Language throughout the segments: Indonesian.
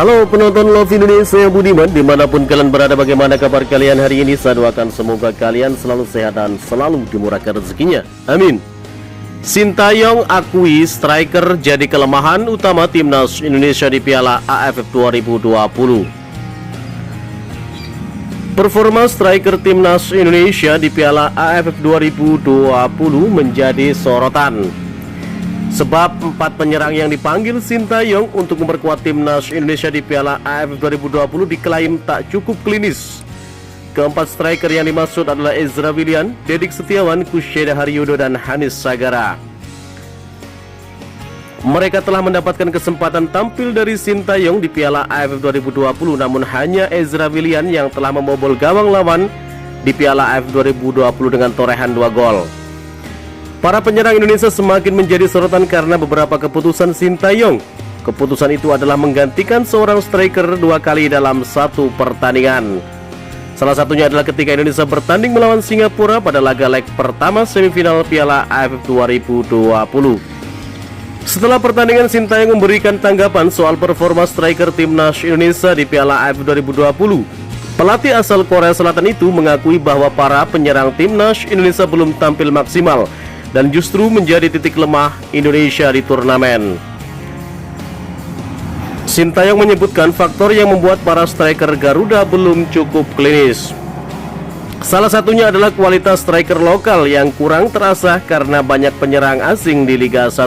Halo penonton Love Indonesia, Budiman dimanapun kalian berada, bagaimana kabar kalian hari ini? Saya doakan semoga kalian selalu sehat dan selalu dimurahkan rezekinya, amin. Sintayong akui striker jadi kelemahan utama timnas Indonesia di Piala AFF 2020. Performa striker timnas Indonesia di Piala AFF 2020 menjadi sorotan. Sebab 4 penyerang yang dipanggil Sintayong untuk memperkuat timnas Indonesia di Piala AFF 2020 diklaim tak cukup klinis. Keempat striker yang dimaksud adalah Ezra Wilian, Dedik Setiawan, Kusyeda Haryodo, dan Hanis Sagara. Mereka telah mendapatkan kesempatan tampil dari Sintayong di Piala AFF 2020, namun hanya Ezra Wilian yang telah membobol gawang lawan di Piala AFF 2020 dengan torehan 2 gol. Para penyerang Indonesia semakin menjadi sorotan karena beberapa keputusan Sintayong. Keputusan itu adalah menggantikan seorang striker 2 kali dalam 1 pertandingan. Salah satunya adalah ketika Indonesia bertanding melawan Singapura pada laga leg pertama semifinal Piala AFF 2020. Setelah pertandingan, Sintayong memberikan tanggapan soal performa striker timnas Indonesia di Piala AFF 2020. Pelatih asal Korea Selatan itu mengakui bahwa para penyerang timnas Indonesia belum tampil maksimal dan justru menjadi titik lemah Indonesia di turnamen. Sintayong menyebutkan faktor yang membuat para striker Garuda belum cukup klinis. Salah satunya adalah kualitas striker lokal yang kurang terasa karena banyak penyerang asing di Liga 1.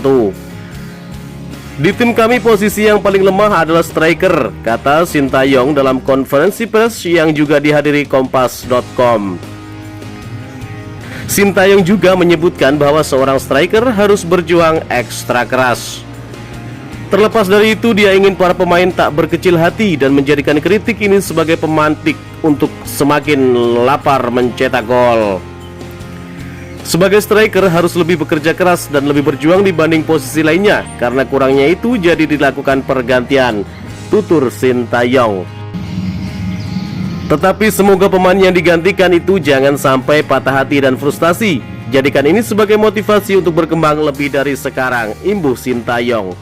Di tim kami posisi yang paling lemah adalah striker, kata Sintayong dalam konferensi pers yang juga dihadiri Kompas.com. Sintayong juga menyebutkan bahwa seorang striker harus berjuang ekstra keras. Terlepas dari itu, dia ingin para pemain tak berkecil hati dan menjadikan kritik ini sebagai pemantik untuk semakin lapar mencetak gol. Sebagai striker harus lebih bekerja keras dan lebih berjuang dibanding posisi lainnya, karena kurangnya itu jadi dilakukan pergantian, tutur Sintayong. Tetapi semoga pemain yang digantikan itu jangan sampai patah hati dan frustasi. Jadikan ini sebagai motivasi untuk berkembang lebih dari sekarang, imbuh Sintayong.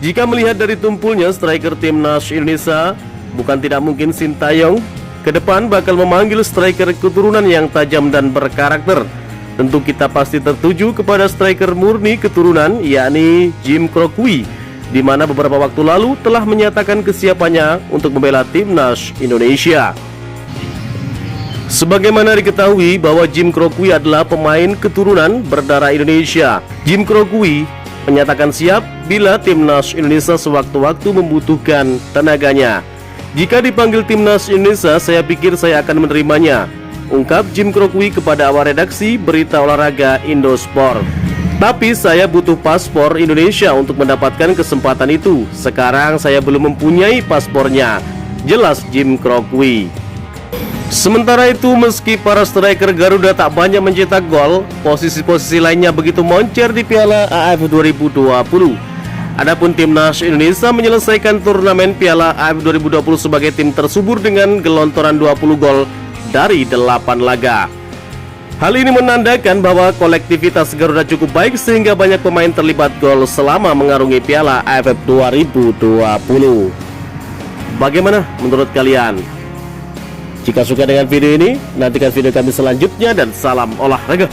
Jika melihat dari tumpulnya striker timnas Indonesia, bukan tidak mungkin Sintayong ke depan bakal memanggil striker keturunan yang tajam dan berkarakter. Tentu kita pasti tertuju kepada striker murni keturunan, yakni Jim Crockway, di mana beberapa waktu lalu telah menyatakan kesiapannya untuk membela timnas Indonesia. Sebagaimana diketahui bahwa Jim Crockway adalah pemain keturunan berdarah Indonesia. Jim Crockway menyatakan siap bila timnas Indonesia sewaktu-waktu membutuhkan tenaganya. Jika dipanggil timnas Indonesia, saya pikir saya akan menerimanya, ungkap Jim Crockway kepada awak redaksi berita olahraga Indosport. Tapi saya butuh paspor Indonesia untuk mendapatkan kesempatan itu. Sekarang saya belum mempunyai paspornya, jelas Jim Crockway. Sementara itu, meski para striker Garuda tak banyak mencetak gol, posisi-posisi lainnya begitu moncer di Piala AFF 2020. Adapun timnas Indonesia menyelesaikan turnamen Piala AFF 2020 sebagai tim tersubur dengan gelontoran 20 gol dari 8 laga. Hal ini menandakan bahwa kolektivitas Garuda cukup baik sehingga banyak pemain terlibat gol selama mengarungi Piala AFF 2020. Bagaimana menurut kalian? Jika suka dengan video ini, nantikan video kami selanjutnya dan salam olahraga.